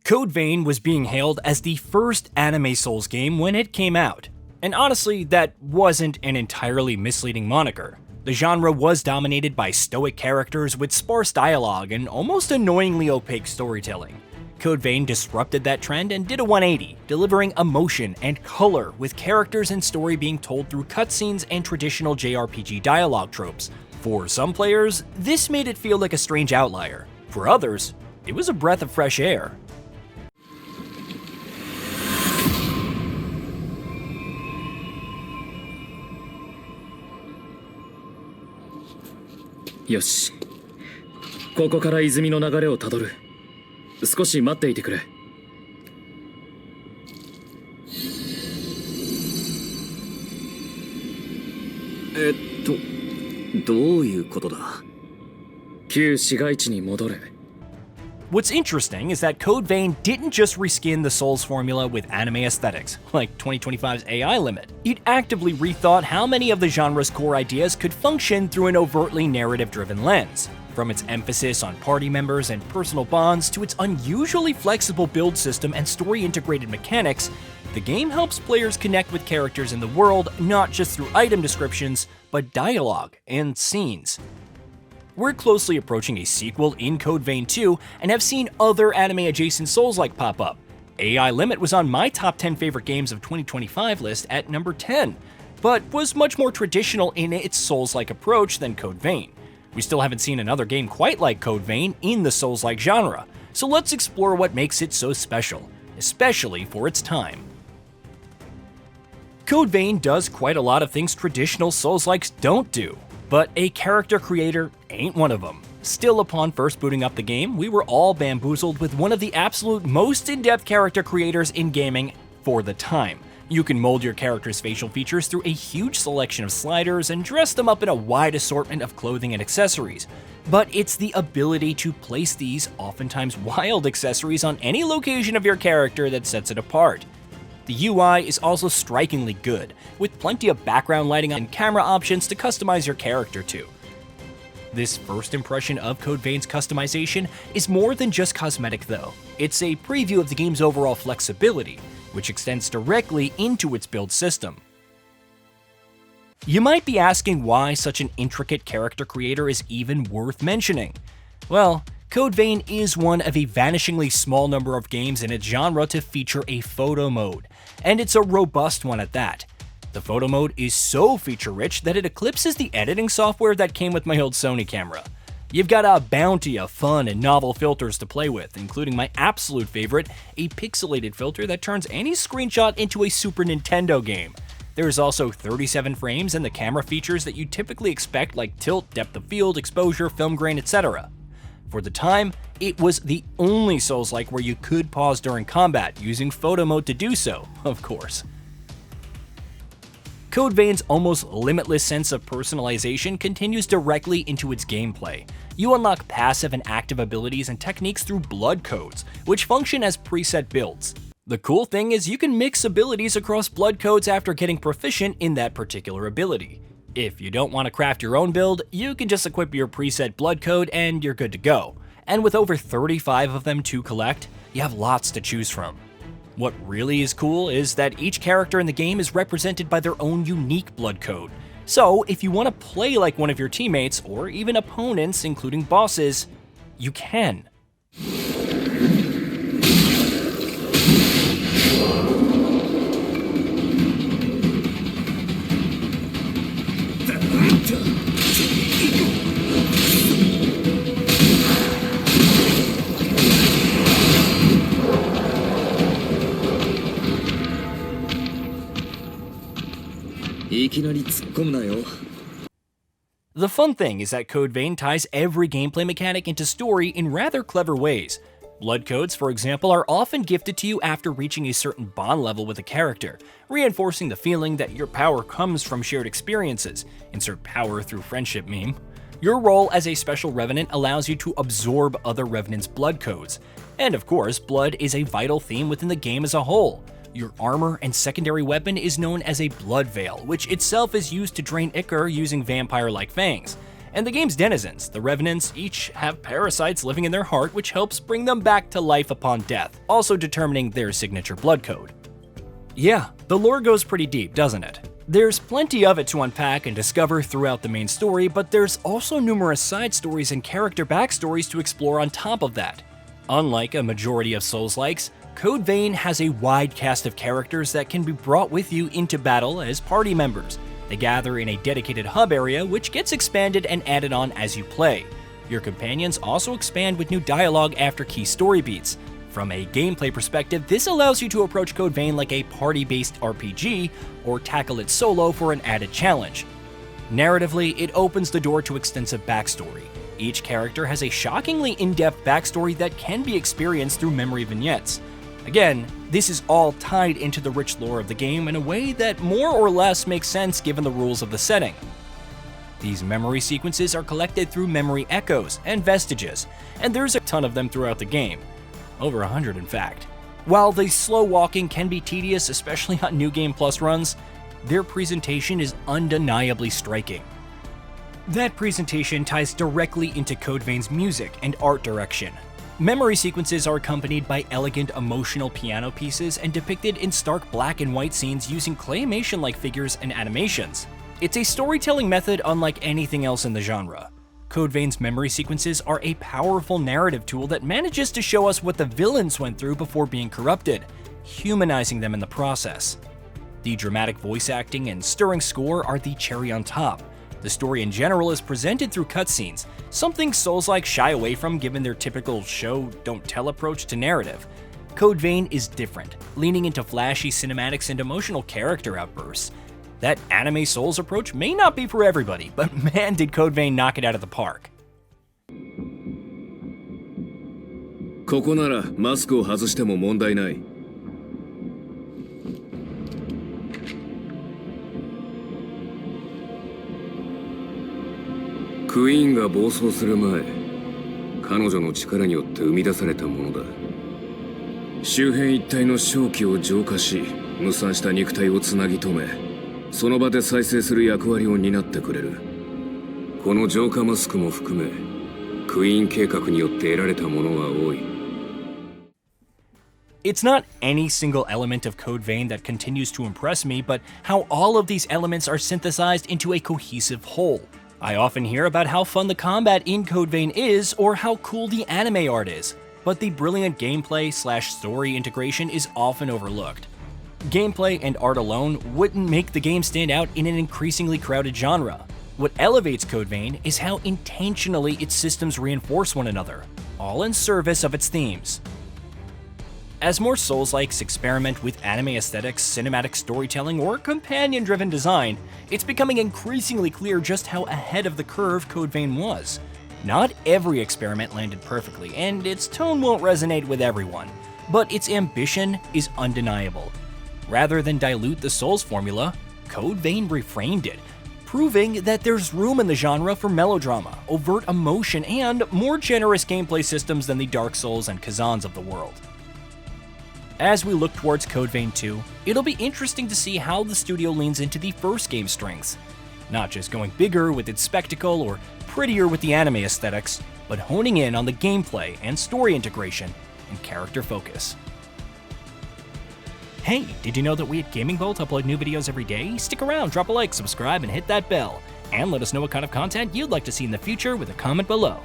Code Vein was being hailed as the first anime Souls game when it came out, and honestly, that wasn't an entirely misleading moniker. The genre was dominated by stoic characters with sparse dialogue and almost annoyingly opaque storytelling. Code Vein disrupted that trend and did a 180, delivering emotion and color with characters and story being told through cutscenes and traditional JRPG dialogue tropes. For some players, this made it feel like a strange outlier. For others, it was a breath of fresh air.よし、ここから泉の流れをたどる。少し待っていてくれ。どういうことだ？旧市街地に戻れ。What's interesting is that Code Vein didn't just reskin the Souls formula with anime aesthetics, like 2025's AI limit. It actively rethought how many of the genre's core ideas could function through an overtly narrative-driven lens. From its emphasis on party members and personal bonds to its unusually flexible build system and story-integrated mechanics, the game helps players connect with characters in the world not just through item descriptions, but dialogue and scenes. We're closely approaching a sequel in Code Vein 2 and have seen other anime-adjacent Souls-like pop up. AI Limit was on my top 10 favorite games of 2025 list at number 10, but was much more traditional in its Souls-like approach than Code Vein. We still haven't seen another game quite like Code Vein in the Souls-like genre, so let's explore what makes it so special, especially for its time. Code Vein does quite a lot of things traditional Souls-likes don't do, but a character creator ain't one of them. Still, upon first booting up the game, we were all bamboozled with one of the absolute most in-depth character creators in gaming for the time. You can mold your character's facial features through a huge selection of sliders and dress them up in a wide assortment of clothing and accessories. But it's the ability to place these, oftentimes wild accessories on any location of your character that sets it apart. The UI is also strikingly good, with plenty of background lighting and camera options to customize your character to. This first impression of Code Vein's customization is more than just cosmetic though. It's a preview of the game's overall flexibility, which extends directly into its build system. You might be asking why such an intricate character creator is even worth mentioning. Well, Code Vein is one of a vanishingly small number of games in its genre to feature a photo mode, and it's a robust one at that. The photo mode is so feature-rich that it eclipses the editing software that came with my old Sony camera. You've got a bounty of fun and novel filters to play with, including my absolute favorite, a pixelated filter that turns any screenshot into a Super Nintendo game. There is also 37 frames and the camera features that you typically expect like tilt, depth of field, exposure, film grain, etc. For the time, it was the only Souls-like where you could pause during combat, using photo mode to do so, of course. Code Vein's almost limitless sense of personalization continues directly into its gameplay. You unlock passive and active abilities and techniques through blood codes, which function as preset builds. The cool thing is you can mix abilities across blood codes after getting proficient in that particular ability. If you don't want to craft your own build, you can just equip your preset blood code and you're good to go. And with over 35 of them to collect, you have lots to choose from. What really is cool is that each character in the game is represented by their own unique blood code. So if you want to play like one of your teammates, or even opponents, including bosses, you can. The fun thing is that Code Vein ties every gameplay mechanic into story in rather clever ways. Blood codes, for example, are often gifted to you after reaching a certain bond level with a character, reinforcing the feeling that your power comes from shared experiences. Insert power through friendship meme. Your role as a special revenant allows you to absorb other revenants' blood codes. And of course, blood is a vital theme within the game as a whole. Your armor and secondary weapon is known as a blood veil, which itself is used to drain ichor using vampire-like fangs. And the game's denizens, the Revenants, each have parasites living in their heart which helps bring them back to life upon death, also determining their signature blood code. Yeah, the lore goes pretty deep, doesn't it? There's plenty of it to unpack and discover throughout the main story, but there's also numerous side stories and character backstories to explore on top of that. Unlike a majority of Souls-likes, Code Vein has a wide cast of characters that can be brought with you into battle as party members. They gather in a dedicated hub area, which gets expanded and added on as you play. Your companions also expand with new dialogue after key story beats. From a gameplay perspective, this allows you to approach Code Vein like a party-based RPG, or tackle it solo for an added challenge. Narratively, it opens the door to extensive backstory. Each character has a shockingly in-depth backstory that can be experienced through memory vignettes. Again, this is all tied into the rich lore of the game in a way that more or less makes sense given the rules of the setting. These memory sequences are collected through memory echoes and vestiges, and there's a ton of them throughout the game. Over 100 in fact. While the slow walking can be tedious, especially on New Game Plus runs, their presentation is undeniably striking. That presentation ties directly into Code Vein's music and art direction. Memory sequences are accompanied by elegant emotional piano pieces and depicted in stark black and white scenes using claymation-like figures and animations. It's a storytelling method unlike anything else in the genre. Code Vein's memory sequences are a powerful narrative tool that manages to show us what the villains went through before being corrupted, humanizing them in the process. The dramatic voice acting and stirring score are the cherry on top. The story in general is presented through cutscenes, something Souls-like shy away from given their typical show-don't-tell approach to narrative. Code Vein is different, leaning into flashy cinematics and emotional character outbursts. That anime Souls approach may not be for everybody, but man did Code Vein knock it out of the park. ここならマスクを外しても問題ない。クイーンが暴走する前、彼女の力によって生み出されたものだ。周辺一帯の瘴気を浄化し、無産した肉体をつなぎ止め、その場で再生する役割を担ってくれる。この浄化マスクも含め、クイーン計画によって得られたものは多い。It's not any single element of Code Vein that continues to impress me, but how all of these elements are synthesized into a cohesive whole. I often hear about how fun the combat in Code Vein is, or how cool the anime art is, but the brilliant gameplay/story integration is often overlooked. Gameplay and art alone wouldn't make the game stand out in an increasingly crowded genre. What elevates Code Vein is how intentionally its systems reinforce one another, all in service of its themes. As more Souls-likes experiment with anime aesthetics, cinematic storytelling, or companion-driven design, it's becoming increasingly clear just how ahead of the curve Code Vein was. Not every experiment landed perfectly, and its tone won't resonate with everyone, but its ambition is undeniable. Rather than dilute the Souls formula, Code Vein reframed it, proving that there's room in the genre for melodrama, overt emotion, and more generous gameplay systems than the Dark Souls and Kazans of the world. As we look towards Code Vein 2, it'll be interesting to see how the studio leans into the first game's strengths. Not just going bigger with its spectacle or prettier with the anime aesthetics, but honing in on the gameplay and story integration and character focus. Hey, did you know that we at GamingBolt upload new videos every day? Stick around, drop a like, subscribe, and hit that bell. And let us know what kind of content you'd like to see in the future with a comment below.